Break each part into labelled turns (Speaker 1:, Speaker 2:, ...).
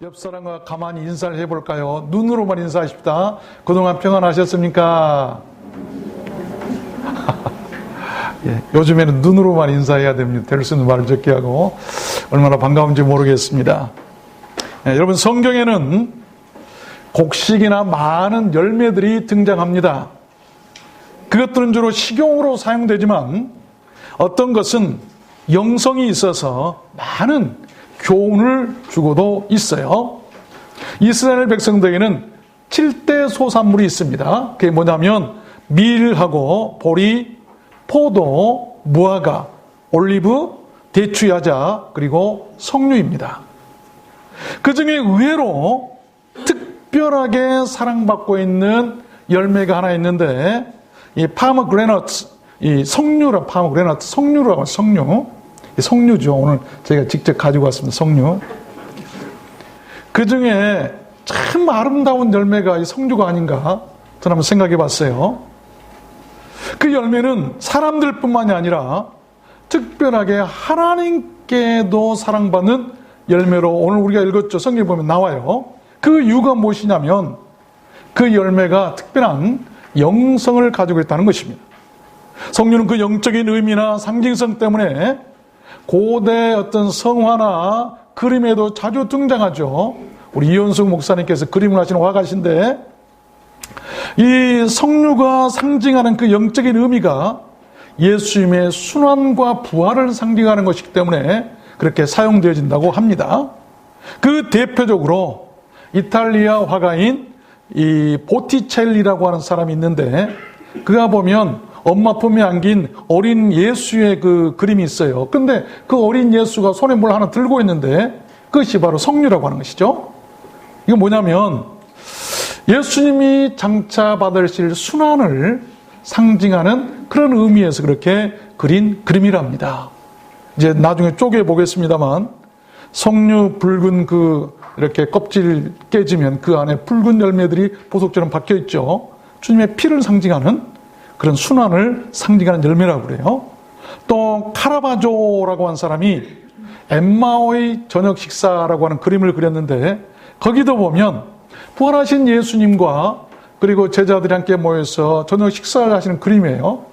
Speaker 1: 옆 사람과 가만히 인사를 해볼까요? 눈으로만 인사하십시다. 그동안 평안하셨습니까? 예, 요즘에는 눈으로만 인사해야 됩니다. 될 수 있는 말을 적게 하고 얼마나 반가운지 모르겠습니다. 예, 여러분, 성경에는 곡식이나 많은 열매들이 등장합니다. 그것들은 주로 식용으로 사용되지만 어떤 것은 영성이 있어서 많은 교훈을 주고도 있어요. 이스라엘 백성들에게는 7대 소산물이 있습니다. 그게 뭐냐면 밀하고 보리, 포도, 무화과, 올리브, 대추야자, 그리고 석류입니다. 그 중에 의외로 특별하게 사랑받고 있는 열매가 하나 있는데, 이 파머그레너트, 이 석류라, 파머그레너트, 석류라고, 석류죠. 오늘 제가 직접 가지고 왔습니다. 석류. 그 중에 참 아름다운 열매가 이 석류가 아닌가 저는 한번 생각해 봤어요. 그 열매는 사람들뿐만이 아니라 특별하게 하나님께도 사랑받는 열매로 오늘 우리가 읽었죠. 성경에 보면 나와요. 그 이유가 무엇이냐면 그 열매가 특별한 영성을 가지고 있다는 것입니다. 석류는 그 영적인 의미나 상징성 때문에 고대 어떤 성화나 그림에도 자주 등장하죠. 우리 이현숙 목사님께서 그림을 하시는 화가신데, 이 석류가 상징하는 그 영적인 의미가 예수님의 순환과 부활을 상징하는 것이기 때문에 그렇게 사용되어진다고 합니다. 그 대표적으로 이탈리아 화가인 이 보티첼리라고 하는 사람이 있는데, 그가 보면 엄마 품에 안긴 어린 예수의 그 그림이 있어요. 근데 그 어린 예수가 손에 뭘 하나 들고 있는데 그것이 바로 석류라고 하는 것이죠. 이거 뭐냐면 예수님이 장차 받으실 순환을 상징하는 그런 의미에서 그렇게 그린 그림이랍니다. 이제 나중에 쪼개 보겠습니다만, 석류 붉은 그 이렇게 껍질 깨지면 그 안에 붉은 열매들이 보석처럼 박혀 있죠. 주님의 피를 상징하는 그런 순환을 상징하는 열매라고 그래요. 또 카라바조라고 한 사람이 엠마오의 저녁 식사라고 하는 그림을 그렸는데, 거기도 보면 부활하신 예수님과 그리고 제자들이 함께 모여서 저녁 식사를 하시는 그림이에요.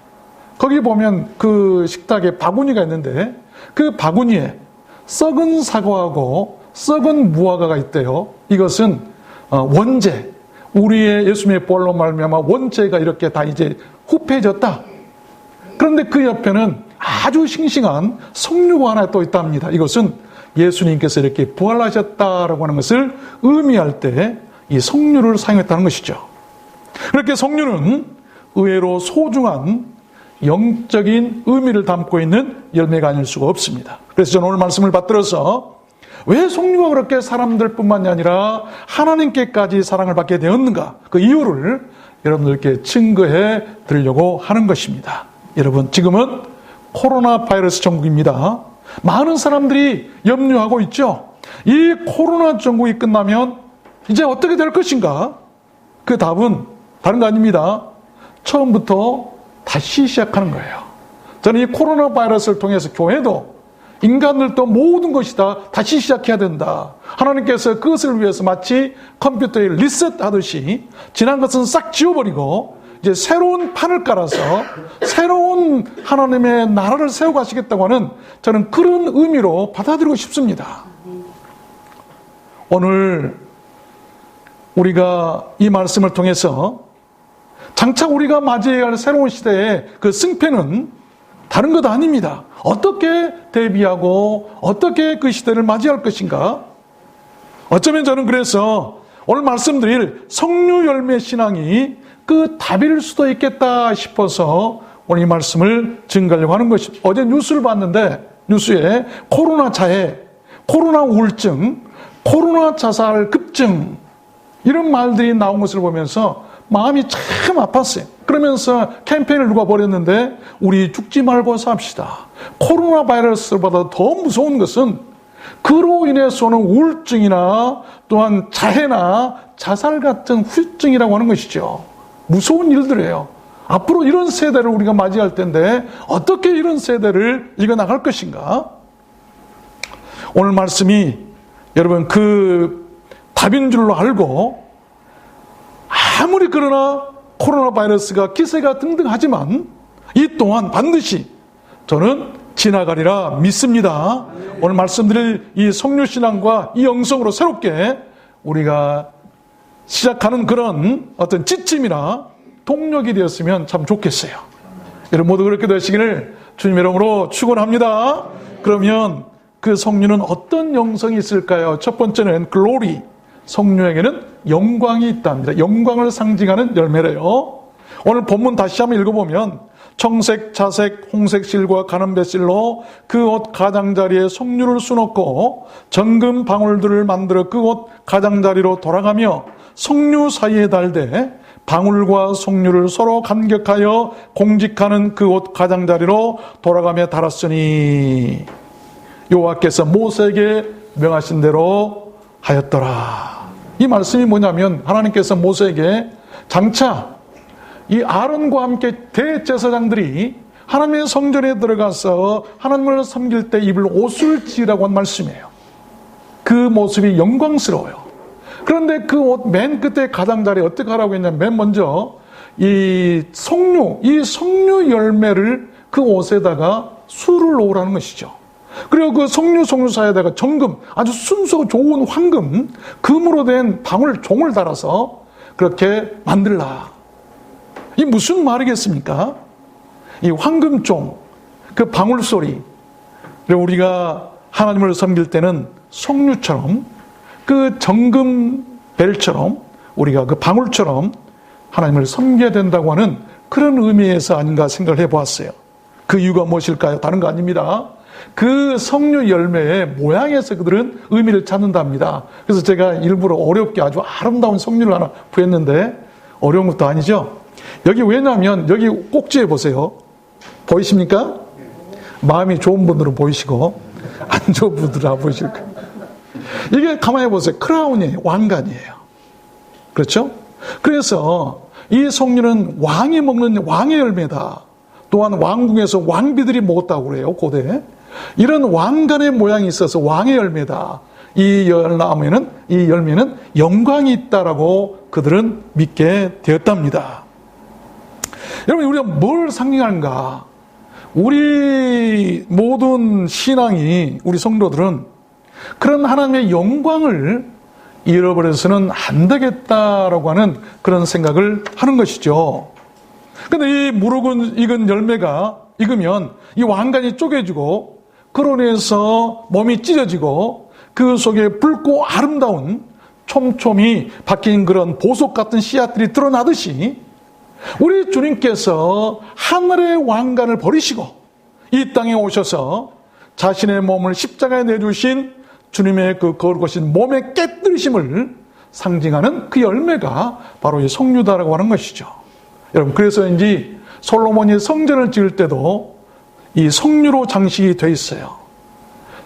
Speaker 1: 거기 보면 그 식탁에 바구니가 있는데 그 바구니에 썩은 사과하고 썩은 무화과가 있대요. 이것은 원죄, 우리의 예수님의 부활로 말미암아 원죄가 이렇게 다 이제 후패해졌다. 그런데 그 옆에는 아주 싱싱한 석류가 하나 또 있답니다. 이것은 예수님께서 이렇게 부활하셨다라고 하는 것을 의미할 때 이 석류를 사용했다는 것이죠. 그렇게 석류는 의외로 소중한 영적인 의미를 담고 있는 열매가 아닐 수가 없습니다. 그래서 저는 오늘 말씀을 받들어서 왜 석류가 그렇게 사람들뿐만이 아니라 하나님께까지 사랑을 받게 되었는가, 그 이유를 여러분들께 증거해 드리려고 하는 것입니다. 여러분, 지금은 코로나 바이러스 전국입니다. 많은 사람들이 염려하고 있죠. 이 코로나 전국이 끝나면 이제 어떻게 될 것인가? 그 답은 다른 거 아닙니다. 처음부터 다시 시작하는 거예요. 저는 이 코로나 바이러스를 통해서 교회도, 인간들도 모든 것이 다 다시 시작해야 된다. 하나님께서 그것을 위해서 마치 컴퓨터에 리셋하듯이 지난 것은 싹 지워버리고 이제 새로운 판을 깔아서 새로운 하나님의 나라를 세워가시겠다고 하는, 저는 그런 의미로 받아들이고 싶습니다. 오늘 우리가 이 말씀을 통해서 장차 우리가 맞이해야 할 새로운 시대의 그 승패는 다른 것 아닙니다. 어떻게 대비하고 어떻게 그 시대를 맞이할 것인가? 어쩌면 저는 그래서 오늘 말씀드릴 석류 열매 신앙이 그 답일 수도 있겠다 싶어서 오늘 이 말씀을 증거하려고 하는 것입니다. 어제 뉴스를 봤는데 뉴스에 코로나 자해, 코로나 우울증, 코로나 자살 급증 이런 말들이 나온 것을 보면서 마음이 참 아팠어요. 그러면서 캠페인을 누가 벌였는데 우리 죽지 말고 삽시다. 코로나 바이러스보다 더 무서운 것은 그로 인해서 오는 우울증이나 또한 자해나 자살 같은 후유증이라고 하는 것이죠. 무서운 일들이에요. 앞으로 이런 세대를 우리가 맞이할 텐데 어떻게 이런 세대를 이겨나갈 것인가? 오늘 말씀이 여러분 그 답인 줄로 알고, 아무리 그러나 코로나 바이러스가 기세가 등등하지만 이 또한 반드시 저는 지나가리라 믿습니다. 오늘 말씀드릴 이 성료신앙과 이 영성으로 새롭게 우리가 시작하는 그런 어떤 지침이나 동력이 되었으면 참 좋겠어요. 여러분 모두 그렇게 되시기를 주님 이름으로 축원합니다. 그러면 그 성류는 어떤 영성이 있을까요? 첫 번째는 글로리, 성류에게는 영광이 있답니다. 영광을 상징하는 열매래요. 오늘 본문 다시 한번 읽어보면 청색, 자색, 홍색 실과 가는배 실로 그 옷 가장자리에 석류를 수놓고 정금 방울들을 만들어 그 옷 가장자리로 돌아가며 석류 사이에 달되 방울과 석류를 서로 간격하여 공직하는 그 옷 가장자리로 돌아가며 달았으니 여호와께서 모세에게 명하신 대로 하였더라. 이 말씀이 뭐냐면 하나님께서 모세에게 장차 이 아론과 함께 대제사장들이 하나님의 성전에 들어가서 하나님을 섬길 때 입을 옷을 지으라고 한 말씀이에요. 그 모습이 영광스러워요. 그런데 그 옷 맨 끝에 가장자리에 어떻게 하라고 했냐면 맨 먼저 이 석류 열매를 그 옷에다가 술을 놓으라는 것이죠. 그리고 그 석류 사이에다가 정금, 아주 순수 좋은 황금, 금으로 된 방울 종을 달아서 그렇게 만들라. 이 무슨 말이겠습니까? 이 황금종, 그 방울소리, 우리가 하나님을 섬길 때는 석류처럼 그 정금벨처럼 우리가 그 방울처럼 하나님을 섬겨야 된다고 하는 그런 의미에서 아닌가 생각을 해보았어요. 그 이유가 무엇일까요? 다른 거 아닙니다. 그 석류 열매의 모양에서 그들은 의미를 찾는답니다. 그래서 제가 일부러 어렵게 아주 아름다운 석류를 하나 구했는데 어려운 것도 아니죠. 여기 왜냐하면 여기 꼭지에 보세요. 보이십니까? 마음이 좋은 분들은 보이시고 안 좋은 분들은 안 보이실 거예요. 이게 가만히 보세요. 크라운이에요. 왕관이에요. 그렇죠? 그래서 이 석류는 왕이 먹는 왕의 열매다. 또한 왕궁에서 왕비들이 먹었다고 그래요. 고대. 이런 왕관의 모양이 있어서 왕의 열매다. 이 열매는 영광이 있다라고 그들은 믿게 되었답니다. 여러분 우리가 뭘 상징하는가? 우리 모든 신앙이 우리 성도들은 그런 하나님의 영광을 잃어버려서는 안 되겠다라고 하는 그런 생각을 하는 것이죠. 그런데 이 무르고 익은 열매가 익으면 이 왕관이 쪼개지고 그로 인해서 몸이 찢어지고 그 속에 붉고 아름다운 촘촘히 박힌 그런 보석 같은 씨앗들이 드러나듯이 우리 주님께서 하늘의 왕관을 버리시고 이 땅에 오셔서 자신의 몸을 십자가에 내주신 주님의 그 거룩하신 몸의 깨뜨리심을 상징하는 그 열매가 바로 이 석류다라고 하는 것이죠. 여러분 그래서인지 솔로몬이 성전을 지을 때도 이 석류로 장식이 되어 있어요.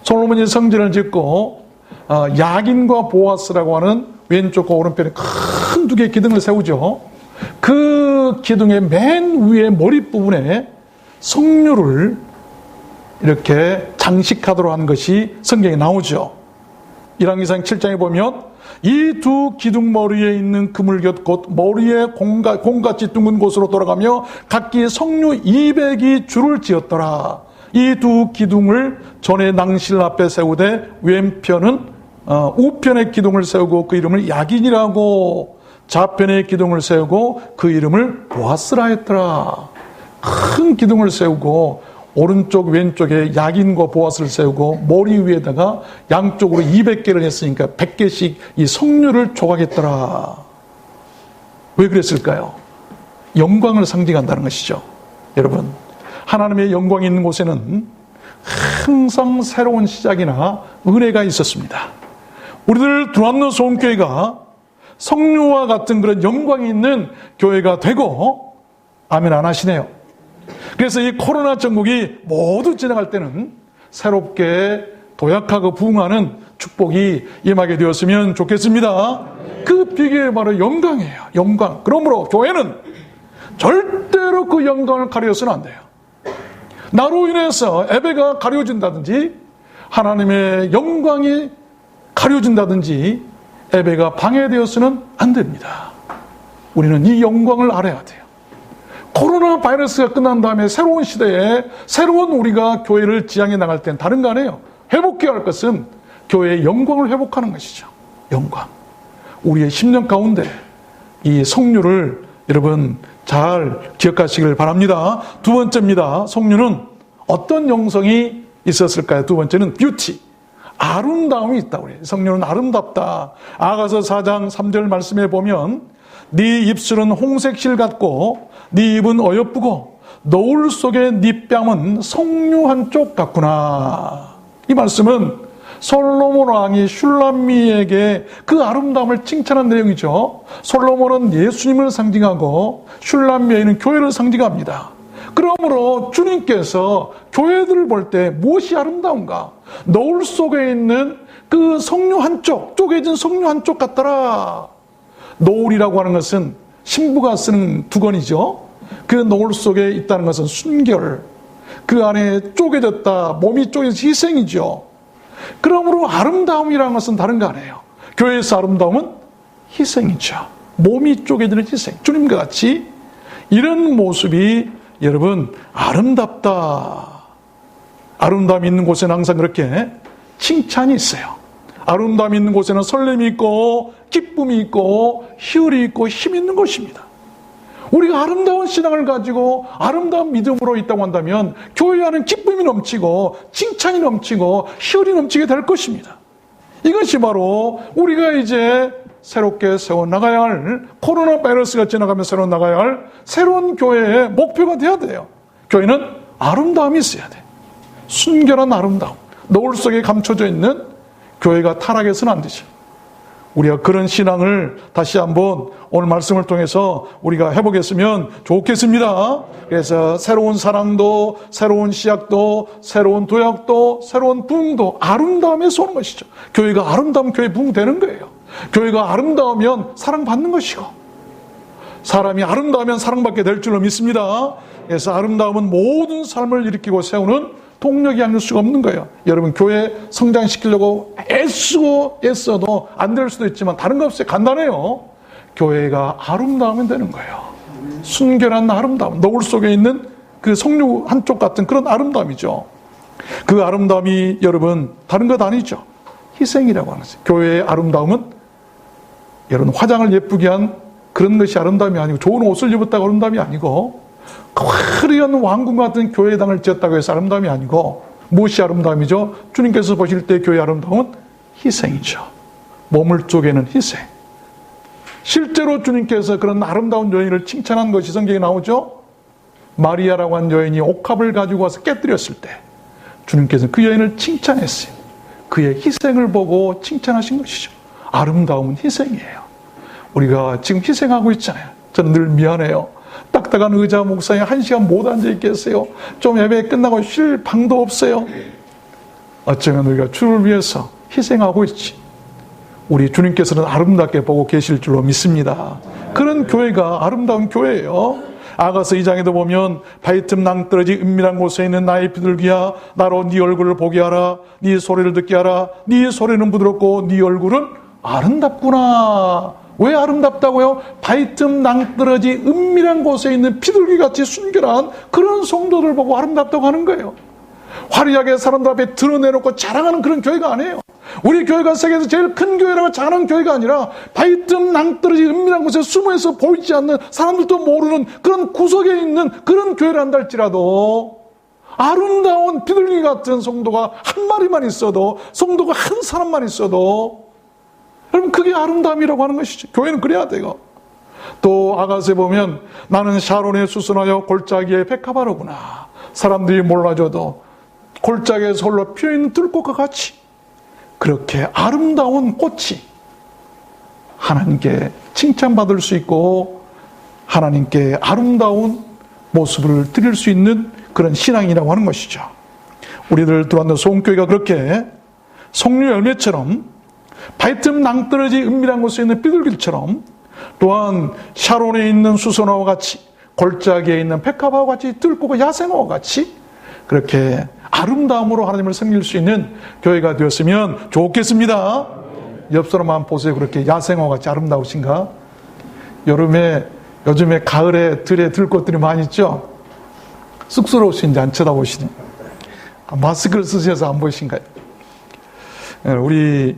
Speaker 1: 솔로몬이 성전을 짓고 야긴과 보아스라고 하는 왼쪽과 오른편에 큰 두 개의 기둥을 세우죠. 그 기둥의 맨 위에 머리 부분에 석류를 이렇게 장식하도록 하는 것이 성경에 나오죠. 열왕기상 7장에 보면 이 두 기둥 머리에 있는 그물곁 곧 머리에 공같이 둥근 곳으로 돌아가며 각기 석류 200이 줄을 지었더라. 이 두 기둥을 전에 낭실 앞에 세우되 왼편은 우편의 기둥을 세우고 그 이름을 야긴이라고 좌편의 기둥을 세우고 그 이름을 보아스라 했더라. 큰 기둥을 세우고 오른쪽 왼쪽에 야긴과 보아스를 세우고 머리 위에다가 양쪽으로 200개를 했으니까 100개씩 이 석류를 조각했더라. 왜 그랬을까요? 영광을 상징한다는 것이죠. 여러분 하나님의 영광이 있는 곳에는 항상 새로운 시작이나 은혜가 있었습니다. 우리들 두란노 소원교회가 석류와 같은 그런 영광이 있는 교회가 되고 아멘 안 하시네요. 그래서 이 코로나 전국이 모두 지나갈 때는 새롭게 도약하고 부흥하는 축복이 임하게 되었으면 좋겠습니다. 그 비결이 바로 영광이에요. 영광. 그러므로 교회는 절대로 그 영광을 가려서는 안 돼요. 나로 인해서 예배가 가려진다든지 하나님의 영광이 가려진다든지 예배가 방해되어서는 안 됩니다. 우리는 이 영광을 알아야 돼요. 코로나 바이러스가 끝난 다음에 새로운 시대에 새로운 우리가 교회를 지향해 나갈 땐 다른 거 아니에요. 회복해야 할 것은 교회의 영광을 회복하는 것이죠. 영광. 우리의 10년 가운데 이 성류를 여러분 잘 기억하시길 바랍니다. 두 번째입니다. 성류는 어떤 영성이 있었을까요? 두 번째는 뷰티. 아름다움이 있다. 우리 성류는 아름답다. 아가서 4장 3절 말씀에 보면 네 입술은 홍색실 같고 네 입은 어여쁘고 노을 속의 네 뺨은 성류 한쪽 같구나. 이 말씀은 솔로몬 왕이 슐람미에게 그 아름다움을 칭찬한 내용이죠. 솔로몬은 예수님을 상징하고 슐람미에는 교회를 상징합니다. 그러므로 주님께서 교회들을 볼 때 무엇이 아름다운가? 노을 속에 있는 그 성류 한쪽, 쪼개진 성류 한쪽 같더라. 노을이라고 하는 것은 신부가 쓰는 두건이죠. 그 노을 속에 있다는 것은 순결, 그 안에 쪼개졌다, 몸이 쪼개져서 희생이죠. 그러므로 아름다움이라는 것은 다른 거 아니에요. 교회에서 아름다움은 희생이죠. 몸이 쪼개지는 희생. 주님과 같이 이런 모습이 여러분 아름답다. 아름다움이 있는 곳에는 항상 그렇게 칭찬이 있어요. 아름다움이 있는 곳에는 설렘이 있고 기쁨이 있고 희열이 있고 힘이 있는 것입니다. 우리가 아름다운 신앙을 가지고 아름다운 믿음으로 있다고 한다면 교회 안은 기쁨이 넘치고 칭찬이 넘치고 희열이 넘치게 될 것입니다. 이것이 바로 우리가 이제 새롭게 세워나가야 할, 코로나 바이러스가 지나가면 세워나가야 할 새로운 교회의 목표가 되어야 돼요. 교회는 아름다움이 있어야 돼. 순결한 아름다움, 노을 속에 감춰져 있는 교회가 타락해서는 안 되죠. 우리가 그런 신앙을 다시 한번 오늘 말씀을 통해서 우리가 해보겠으면 좋겠습니다. 그래서 새로운 사랑도, 새로운 시약도, 새로운 도약도, 새로운 부흥도 아름다움에서 오는 것이죠. 교회가 아름다운 교회 부흥되는 거예요. 교회가 아름다우면 사랑받는 것이고, 사람이 아름다우면 사랑받게 될 줄로 믿습니다. 그래서 아름다움은 모든 삶을 일으키고 세우는 동력이 아닐 수가 없는 거예요. 여러분 교회 성장시키려고 애써도 안 될 수도 있지만 다른 거 없어요. 간단해요. 교회가 아름다우면 되는 거예요. 순결한 아름다움, 노을 속에 있는 그 성류 한쪽 같은 그런 아름다움이죠. 그 아름다움이 여러분 다른 것 아니죠. 희생이라고 하는 거죠. 교회의 아름다움은 여러분 화장을 예쁘게 한 그런 것이 아름다움이 아니고, 좋은 옷을 입었다고 아름다움이 아니고, 화려한 왕궁 같은 교회당을 지었다고 해서 아름다움이 아니고, 무엇이 아름다움이죠? 주님께서 보실 때 교회의 아름다움은 희생이죠. 몸을 쪼개는 희생. 실제로 주님께서 그런 아름다운 여인을 칭찬한 것이 성경에 나오죠. 마리아라고 한 여인이 옥합을 가지고 와서 깨뜨렸을 때 주님께서는 그 여인을 칭찬했어요. 그의 희생을 보고 칭찬하신 것이죠. 아름다움은 희생이에요. 우리가 지금 희생하고 있잖아요. 저는 늘 미안해요. 딱딱한 의자 목상에 1시간 못 앉아있겠어요. 좀 예배 끝나고 쉴 방도 없어요. 어쩌면 우리가 주를 위해서 희생하고 있지. 우리 주님께서는 아름답게 보고 계실 줄로 믿습니다. 그런 교회가 아름다운 교회예요. 아가서 2장에도 보면 바위틈 낭떠러지 은밀한 곳에 있는 나의 비둘기야, 나로 네 얼굴을 보게 하라. 네 소리를 듣게 하라. 네 소리는 부드럽고 네 얼굴은 아름답구나. 왜 아름답다고요? 바위틈 낭떠러지 은밀한 곳에 있는 비둘기같이 순결한 그런 성도들 보고 아름답다고 하는 거예요. 화려하게 사람들 앞에 드러내놓고 자랑하는 그런 교회가 아니에요. 우리 교회가 세계에서 제일 큰 교회라고 자랑하는 교회가 아니라 바위틈 낭떠러지 은밀한 곳에 숨어서 보이지 않는, 사람들도 모르는 그런 구석에 있는 그런 교회를 한다 할지라도 아름다운 비둘기 같은 성도가 한 마리만 있어도, 성도가 한 사람만 있어도 여러분 그게 아름다움이라고 하는 것이죠. 교회는 그래야 돼요. 또 아가서에 보면 나는 샤론에 수선하여 골짜기에 백합화로구나. 사람들이 몰라줘도 골짜기에서 홀로 피어있는 들꽃과 같이 그렇게 아름다운 꽃이 하나님께 칭찬받을 수 있고 하나님께 아름다운 모습을 드릴 수 있는 그런 신앙이라고 하는 것이죠. 우리들 들어왔는 소원교회가 그렇게 성류 열매처럼 바위틈 낭떠러지 은밀한 곳에 있는 비둘기처럼, 또한 샤론에 있는 수선화와 같이, 골짜기에 있는 백합화와 같이, 들꽃과 야생화와 같이 그렇게 아름다움으로 하나님을 섬길 수 있는 교회가 되었으면 좋겠습니다. 옆 사람 한번 보세요. 그렇게 야생화같이 아름다우신가? 요즘에 가을에 들에 들꽃들이 많이 있죠? 쑥스러우신지 안 쳐다보시니? 마스크를 쓰셔서 안 보이신가요? 우리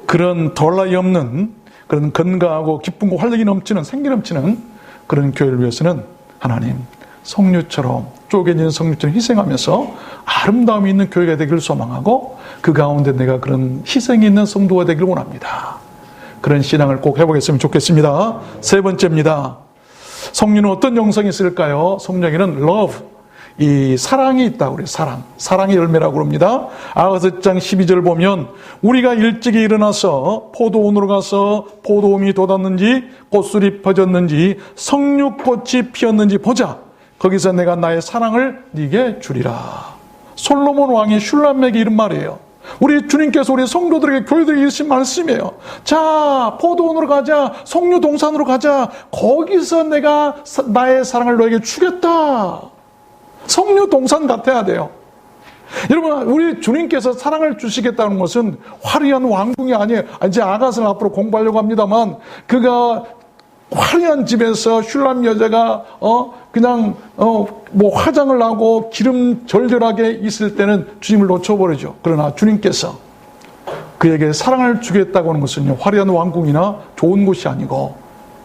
Speaker 1: 그런 덜 나위 없는 그런 건강하고 기쁨과 활력이 넘치는 생기 넘치는 그런 교회를 위해서는 하나님 성류처럼 쪼개진 성류처럼 희생하면서 아름다움이 있는 교회가 되기를 소망하고 그 가운데 내가 그런 희생이 있는 성도가 되기를 원합니다. 그런 신앙을 꼭 해보겠으면 좋겠습니다. 세 번째입니다. 성류는 어떤 영성이 있을까요? 성령에는 love, 이 사랑이 있다고 그래요. 사랑의 열매라고 합니다. 아가서 1장 12절 보면 우리가 일찍이 일어나서 포도원으로 가서 포도움이 돋았는지 꽃술이 퍼졌는지 성류꽃이 피었는지 보자. 거기서 내가 나의 사랑을 네게 주리라. 솔로몬 왕이 슐람에게 이런 말이에요. 우리 주님께서 우리 성도들에게 교회들에게 이르신 말씀이에요. 자, 포도원으로 가자. 성류 동산으로 가자. 거기서 내가 나의 사랑을 너에게 주겠다. 성류 동산 같아야 돼요. 여러분, 우리 주님께서 사랑을 주시겠다는 것은 화려한 왕궁이 아니에요. 이제 아가서는 앞으로 공부하려고 합니다만 그가 화려한 집에서 슐람 여자가 그냥 뭐 화장을 하고 기름 절절하게 있을 때는 주님을 놓쳐버리죠. 그러나 주님께서 그에게 사랑을 주겠다고 하는 것은 화려한 왕궁이나 좋은 곳이 아니고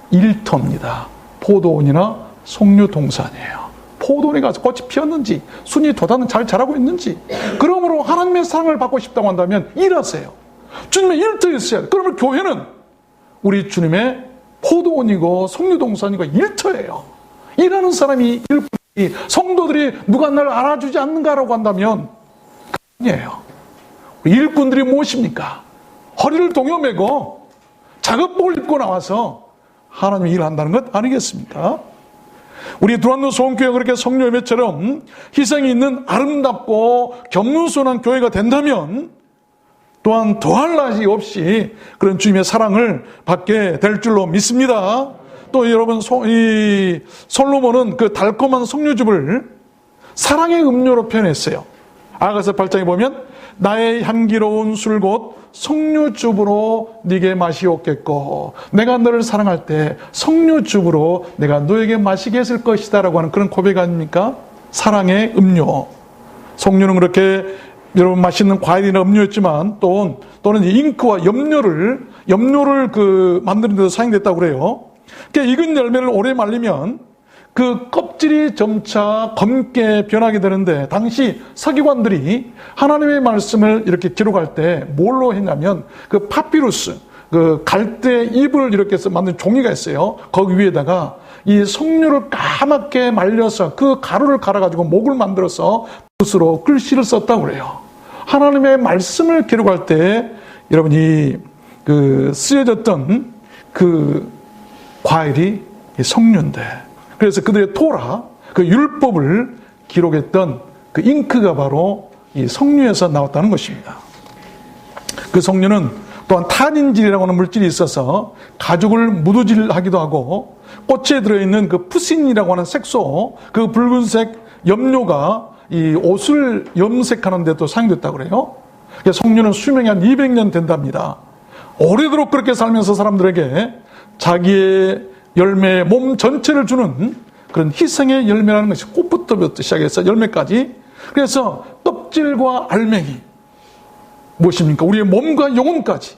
Speaker 1: 일터입니다. 포도원이나 성류 동산이에요. 포도원에 가서 꽃이 피었는지 순이 돋았는지 잘 자라고 있는지, 그러므로 하나님의 사랑을 받고 싶다고 한다면 일하세요. 주님의 일터에 있어야 돼요. 그러면 교회는 우리 주님의 포도원이고 성류동산이고 일터예요. 일하는 사람이 일꾼이, 성도들이 누가 날 알아주지 않는가라고 한다면 아니에요. 일꾼들이 무엇입니까? 허리를 동여매고 작업복을 입고 나와서 하나님의 일을 한다는 것 아니겠습니까? 우리 두란노 소원교회가 그렇게 성령 예배처럼 희생이 있는 아름답고 겸손한 교회가 된다면 또한 더할 나위 없이 그런 주님의 사랑을 받게 될 줄로 믿습니다. 또 여러분, 이 솔로몬은 그 달콤한 석류즙을 사랑의 음료로 표현했어요. 아가서 8장에 보면 나의 향기로운 술 곧 석류즙으로 네게 마시옵겠고 내가 너를 사랑할 때 석류즙으로 내가 너에게 마시게 했을 것이다 라고 하는 그런 고백 아닙니까? 사랑의 음료. 석류는 그렇게 여러분 맛있는 과일이나 음료였지만 또는 잉크와 염료를 만드는 데도 사용됐다고 그래요. 그러니까 익은 열매를 오래 말리면 그 껍질이 점차 검게 변하게 되는데, 당시 서기관들이 하나님의 말씀을 이렇게 기록할 때 뭘로 했냐면 그 파피루스, 그 갈대 잎을 이렇게 해서 만든 종이가 있어요. 거기 위에다가 이 석류를 까맣게 말려서 그 가루를 갈아가지고 목을 만들어서 붓으로 글씨를 썼다고 그래요. 하나님의 말씀을 기록할 때 여러분이 그 쓰여졌던 그 과일이 석류인데, 그래서 그들의 토라, 그 율법을 기록했던 그 잉크가 바로 이 석류에서 나왔다는 것입니다. 그 석류는 또한 탄닌질이라고 하는 물질이 있어서 가죽을 무드질하기도 하고, 꽃에 들어있는 그 푸신이라고 하는 색소, 그 붉은색 염료가 이 옷을 염색하는 데도 사용됐다고 그래요. 석류는 수명이 한 200년 된답니다. 오래도록 그렇게 살면서 사람들에게 자기의 열매, 몸 전체를 주는 그런 희생의 열매라는 것이, 꽃부터 시작해서 열매까지. 그래서 껍질과 알맹이, 무엇입니까? 우리의 몸과 영혼까지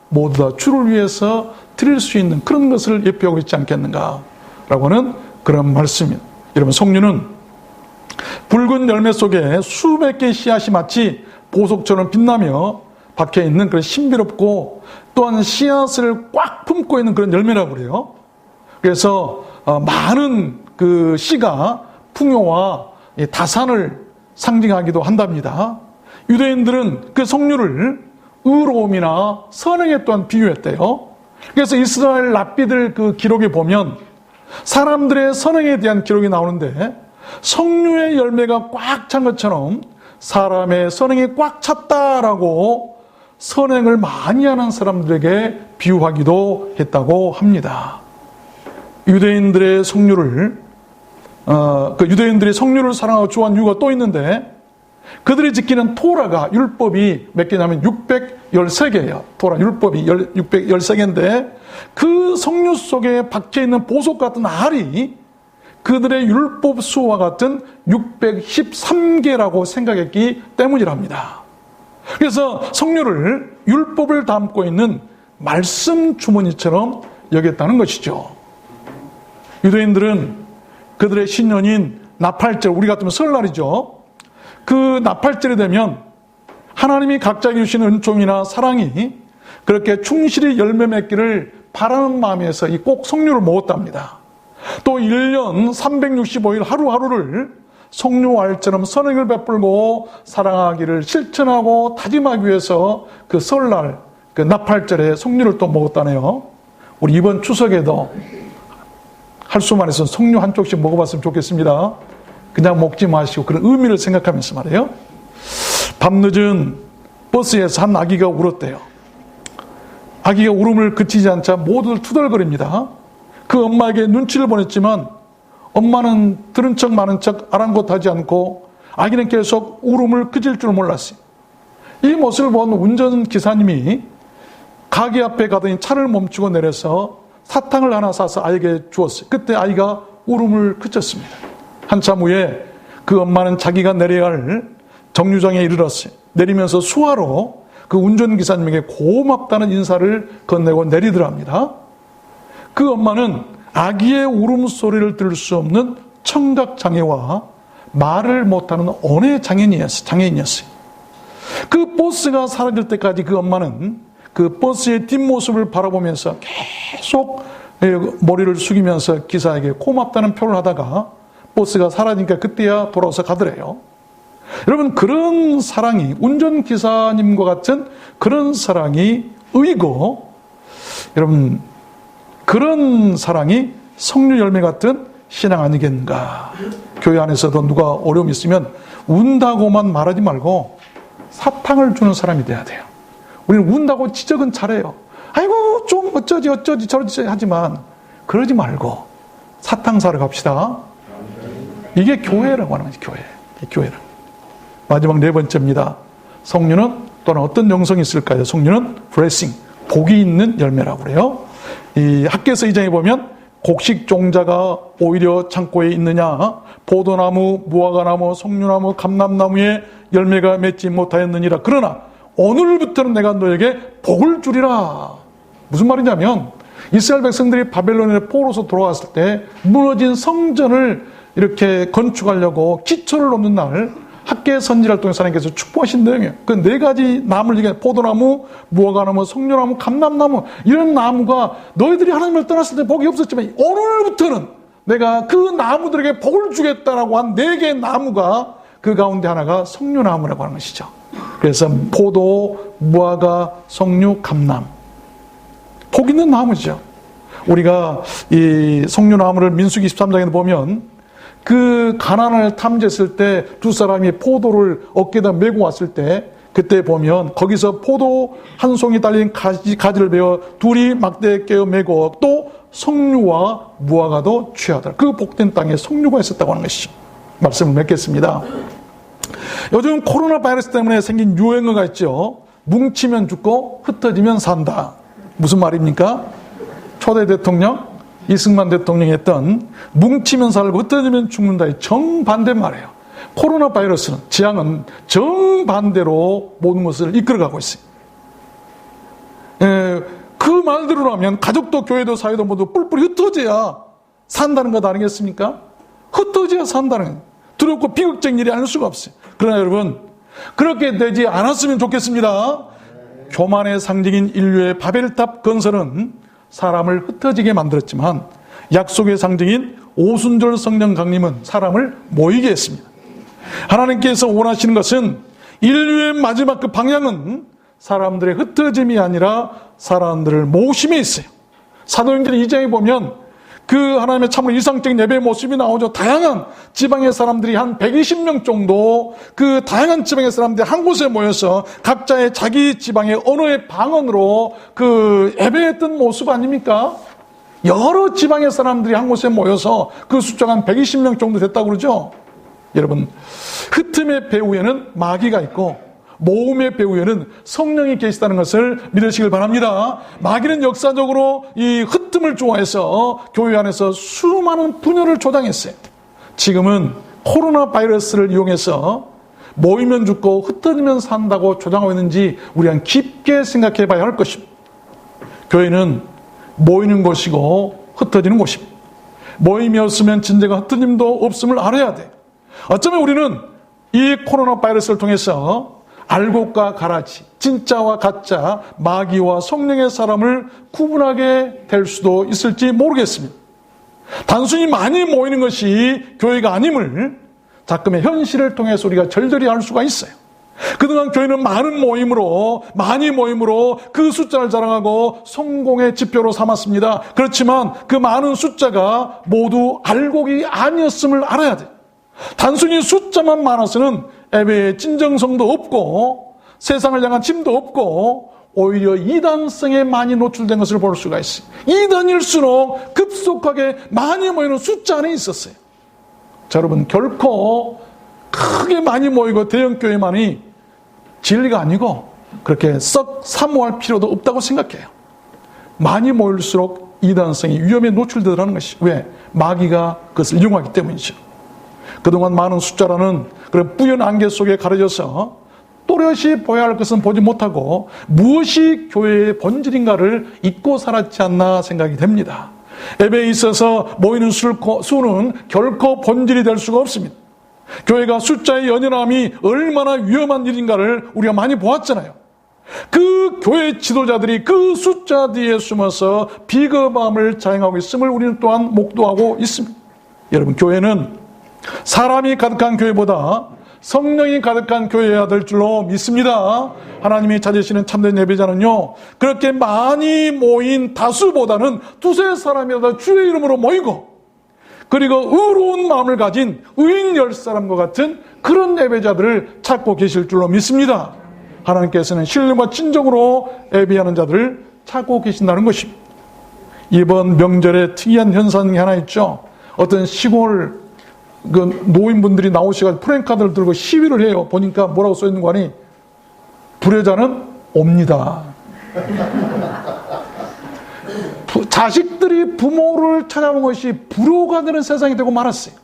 Speaker 1: 모두 다 주를 위해서 드릴 수 있는 그런 것을 예표하고 있지 않겠는가라고 하는 그런 말씀입니다. 여러분, 석류는 붉은 열매 속에 수백 개의 씨앗이 마치 보석처럼 빛나며 박혀있는 그런 신비롭고 또한 씨앗을 꽉 품고 있는 그런 열매라고 그래요. 그래서 많은 그 씨가 풍요와 다산을 상징하기도 한답니다. 유대인들은 그 석류를 의로움이나 선행에 또한 비유했대요. 그래서 이스라엘 랍비들 그 기록에 보면 사람들의 선행에 대한 기록이 나오는데, 석류의 열매가 꽉 찬 것처럼 사람의 선행이 꽉 찼다라고 선행을 많이 하는 사람들에게 비유하기도 했다고 합니다. 유대인들의 석류를, 유대인들이 석류를 사랑하고 좋아하는 이유가 또 있는데, 그들이 지키는 토라가 율법이 몇 개냐면 613개예요. 토라 율법이 613개인데 그 석류 속에 박혀있는 보석 같은 알이 그들의 율법 수와 같은 613개라고 생각했기 때문이랍니다. 그래서 석류를 율법을 담고 있는 말씀 주머니처럼 여겼다는 것이죠. 유대인들은 그들의 신년인 나팔절, 우리 같으면 설날이죠. 그 나팔절이 되면 하나님이 각자에게 주시는 은총이나 사랑이 그렇게 충실히 열매 맺기를 바라는 마음에서 이 꼭 석류를 먹었답니다. 또 1년 365일 하루하루를 석류알처럼 선행을 베풀고 사랑하기를 실천하고 다짐하기 위해서 그 설날, 그 나팔절에 석류를 또 먹었다네요. 우리 이번 추석에도 할 수만 있으면 석류 한 쪽씩 먹어봤으면 좋겠습니다. 그냥 먹지 마시고 그런 의미를 생각하면서 말이에요. 밤늦은 버스에서 한 아기가 울었대요. 아기가 울음을 그치지 않자 모두들 투덜거립니다. 그 엄마에게 눈치를 보냈지만 엄마는 들은 척 마는 척 아랑곳하지 않고 아기는 계속 울음을 그칠 줄 몰랐어요. 이 모습을 본 운전기사님이 가게 앞에 가더니 차를 멈추고 내려서 사탕을 하나 사서 아이에게 주었어요. 그때 아이가 울음을 그쳤습니다. 한참 후에 그 엄마는 자기가 내려야 할 정류장에 이르렀어요. 내리면서 수화로 그 운전기사님에게 고맙다는 인사를 건네고 내리더랍니다. 그 엄마는 아기의 울음소리를 들을 수 없는 청각장애와 말을 못하는 언어 장애인이었어요. 그 버스가 사라질 때까지 그 엄마는 그 버스의 뒷모습을 바라보면서 계속 머리를 숙이면서 기사에게 고맙다는 표를 하다가 버스가 사라지니까 그때야 돌아와서 가더래요. 여러분, 그런 사랑이, 운전기사님과 같은 그런 사랑이 의고, 여러분, 그런 사랑이 석류 열매 같은 신앙 아니겠는가. 교회 안에서도 누가 어려움이 있으면 운다고만 말하지 말고 사탕을 주는 사람이 돼야 돼요. 우리는 운다고 지적은 잘해요. 아이고 좀 어쩌지 저러지 하지만 그러지 말고 사탕 사러 갑시다. 이게 교회라고 하는 거지. 교회라. 마지막 네 번째입니다. 석류는 또는 어떤 영성이 있을까요? 석류는 블레싱, 복이 있는 열매라고 그래요. 이 학개서 2장에 보면 곡식 종자가 오히려 창고에 있느냐, 포도나무, 무화과나무, 석류나무, 감람나무에 열매가 맺지 못하였느니라. 그러나 오늘부터는 내가 너에게 복을 주리라. 무슨 말이냐면 이스라엘 백성들이 바벨론의 포로서 돌아왔을 때 무너진 성전을 이렇게 건축하려고 기초를 놓는 날 학계 선지를 통해서 하나님께서 축복하신 내용이에요. 그 네 가지 나무를 얘기해. 포도나무, 무화과나무, 석류나무, 감람나무, 이런 나무가 너희들이 하나님을 떠났을 때 복이 없었지만 오늘부터는 내가 그 나무들에게 복을 주겠다라고 한 네 개의 나무가 그 가운데 하나가 석류나무라고 하는 것이죠. 그래서 포도, 무화과, 석류, 감람, 복 있는 나무죠. 우리가 이 석류나무를 민수기 23장에 보면 그 가나안을 탐지했을 때 두 사람이 포도를 어깨에다 메고 왔을 때 그때 보면 거기서 포도 한 송이 달린 가지를 베어 둘이 막대에 깨어 메고 또 석류와 무화과도 취하더라. 그 복된 땅에 석류가 있었다고 하는 것이죠. 말씀을 맺겠습니다. 요즘 코로나 바이러스 때문에 생긴 유행어가 있죠. 뭉치면 죽고 흩어지면 산다. 무슨 말입니까? 초대 대통령 이승만 대통령이 했던 뭉치면 살고 흩어지면 죽는다의 정반대 말이에요. 코로나 바이러스는 지향은 정반대로 모든 것을 이끌어가고 있어요. 그 말대로라면 가족도 교회도 사회도 모두 뿔뿔이 흩어져야 산다는 것 아니겠습니까? 흩어져야 산다는 것. 두렵고 비극적인 일이 아닐 수가 없어요. 그러나 여러분, 그렇게 되지 않았으면 좋겠습니다. 교만의 상징인 인류의 바벨탑 건설은 사람을 흩어지게 만들었지만 약속의 상징인 오순절 성령 강림은 사람을 모이게 했습니다. 하나님께서 원하시는 것은 인류의 마지막 그 방향은 사람들의 흩어짐이 아니라 사람들을 모심에 있어요. 사도행전 2장에 보면 그 하나님의 참으로 이상적인 예배의 모습이 나오죠. 다양한 지방의 사람들이 한 120명 정도 그 다양한 지방의 사람들이 한 곳에 모여서 각자의 자기 지방의 언어의 방언으로 그 예배했던 모습 아닙니까? 여러 지방의 사람들이 한 곳에 모여서 그 숫자가 한 120명 정도 됐다고 그러죠. 여러분, 흩음의 배후에는 마귀가 있고 모음의 배후에는 성령이 계시다는 것을 믿으시길 바랍니다. 마귀는 역사적으로 이 흩음을 좋아해서 교회 안에서 수많은 분열을 조장했어요. 지금은 코로나 바이러스를 이용해서 모이면 죽고 흩어지면 산다고 조장하고 있는지 우리가 깊게 생각해 봐야 할 것입니다. 교회는 모이는 곳이고 흩어지는 곳입니다. 모임이 없으면 진정한 흩어짐도 없음을 알아야 돼요. 어쩌면 우리는 이 코로나 바이러스를 통해서 알곡과 가라지, 진짜와 가짜, 마귀와 성령의 사람을 구분하게 될 수도 있을지 모르겠습니다. 단순히 많이 모이는 것이 교회가 아님을 자꾸의 현실을 통해서 우리가 절절히 알 수가 있어요. 그동안 교회는 많은 모임으로, 많이 모임으로 그 숫자를 자랑하고 성공의 지표로 삼았습니다. 그렇지만 그 많은 숫자가 모두 알곡이 아니었음을 알아야 돼요. 단순히 숫자만 많아서는 예배의 진정성도 없고 세상을 향한 짐도 없고 오히려 이단성에 많이 노출된 것을 볼 수가 있어요. 이단일수록 급속하게 많이 모이는 숫자 안에 있었어요. 자, 여러분, 결코 크게 많이 모이고 대형교회만이 진리가 아니고 그렇게 썩 사모할 필요도 없다고 생각해요. 많이 모일수록 이단성이 위험에 노출되더라는 것이. 왜? 마귀가 그것을 이용하기 때문이죠. 그동안 많은 숫자라는 그런 뿌연 안개 속에 가려져서 또렷이 보여야 할 것은 보지 못하고 무엇이 교회의 본질인가를 잊고 살았지 않나 생각이 됩니다. 예배에 있어서 모이는 수는 결코 본질이 될 수가 없습니다. 교회가 숫자의 연연함이 얼마나 위험한 일인가를 우리가 많이 보았잖아요. 그 교회 지도자들이 그 숫자 뒤에 숨어서 비겁함을 자행하고 있음을 우리는 또한 목도하고 있습니다. 여러분, 교회는 사람이 가득한 교회보다 성령이 가득한 교회여야 될 줄로 믿습니다. 하나님이 찾으시는 참된 예배자는요, 그렇게 많이 모인 다수보다는 두세 사람이라도 주의 이름으로 모이고 그리고 의로운 마음을 가진 의인 10사람과 같은 그런 예배자들을 찾고 계실 줄로 믿습니다. 하나님께서는 신령과 진정으로 예배하는 자들을 찾고 계신다는 것입니다. 이번 명절에 특이한 현상이 하나 있죠. 어떤 시골 노인분들이 나오셔서 프랭카드를 들고 시위를 해요. 보니까 뭐라고 써있는 거 아니? 불효자는 옵니다. 자식들이 부모를 찾아온 것이 불효가 되는 세상이 되고 말았어요.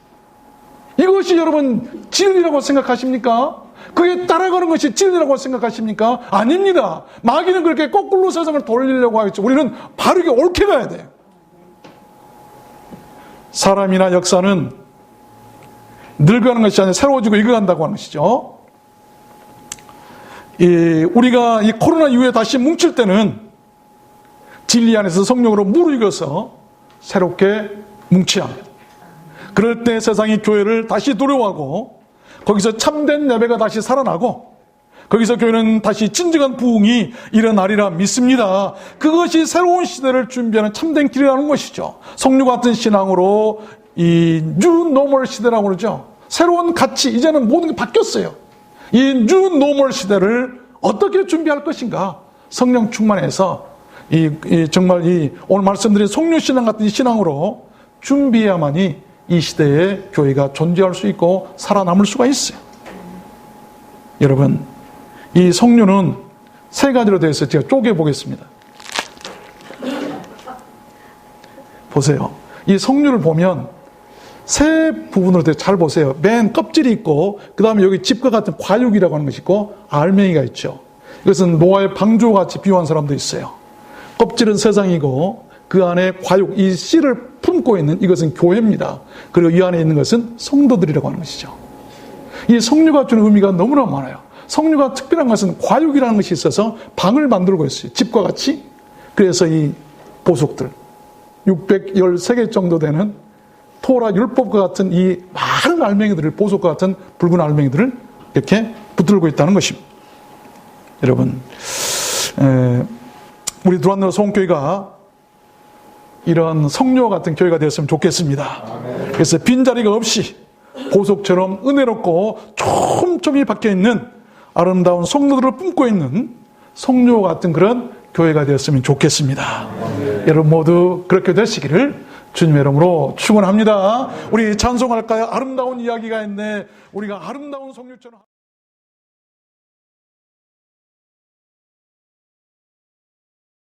Speaker 1: 이것이 여러분 진리라고 생각하십니까? 그게 따라가는 것이 진리라고 생각하십니까? 아닙니다. 마귀는 그렇게 거꾸로 세상을 돌리려고 하겠죠. 우리는 바르게 옳게 가야 돼요. 사람이나 역사는 늙어가는 것이 아니라 새로워지고 익어간다고 하는 것이죠. 우리가 이 코로나 이후에 다시 뭉칠 때는 진리 안에서 성령으로 무르익어서 새롭게 뭉쳐야 합니다. 그럴 때 세상이 교회를 다시 두려워하고 거기서 참된 예배가 다시 살아나고 거기서 교회는 다시 진정한 부흥이 일어나리라 믿습니다. 그것이 새로운 시대를 준비하는 참된 길이라는 것이죠. 성류 같은 신앙으로 이 뉴 노멀 시대라고 그러죠. 새로운 가치, 이제는 모든 게 바뀌었어요. 이 뉴 노멀 시대를 어떻게 준비할 것인가? 성령 충만해서 정말 오늘 말씀드린 성류신앙 같은 신앙으로 준비해야만이 이 시대에 교회가 존재할 수 있고 살아남을 수가 있어요. 여러분, 이 성류는 세 가지로 되어 있어요. 제가 쪼개보겠습니다. 보세요. 이 성류를 보면 세 부분으로 되어 잘 보세요. 맨 껍질이 있고 그 다음에 여기 짚과 같은 과육이라고 하는 것이 있고 알맹이가 있죠. 이것은 노아의 방주같이 비유한 사람도 있어요. 껍질은 세상이고 그 안에 과육, 이 씨를 품고 있는 이것은 교회입니다. 그리고 이 안에 있는 것은 성도들이라고 하는 것이죠. 이 성류가 주는 의미가 너무나 많아요. 성류가 특별한 것은 과육이라는 것이 있어서 방을 만들고 있어요. 짚과 같이. 그래서 이 보석들 613개 정도 되는 토라 율법과 같은 이 많은 알맹이들을, 보석과 같은 붉은 알맹이들을 이렇게 붙들고 있다는 것입니다. 여러분, 우리 두란노 소원교회가 이런 성녀 같은 교회가 되었으면 좋겠습니다. 그래서 빈자리가 없이 보석처럼 은혜롭고 촘촘히 박혀있는 아름다운 성도들을 품고 있는 성녀 같은 그런 교회가 되었으면 좋겠습니다. 여러분 모두 그렇게 되시기를 주님의 이름으로 축원합니다. 우리 찬송할까요? 아름다운 이야기가 있네. 우리가 아름다운 성령처럼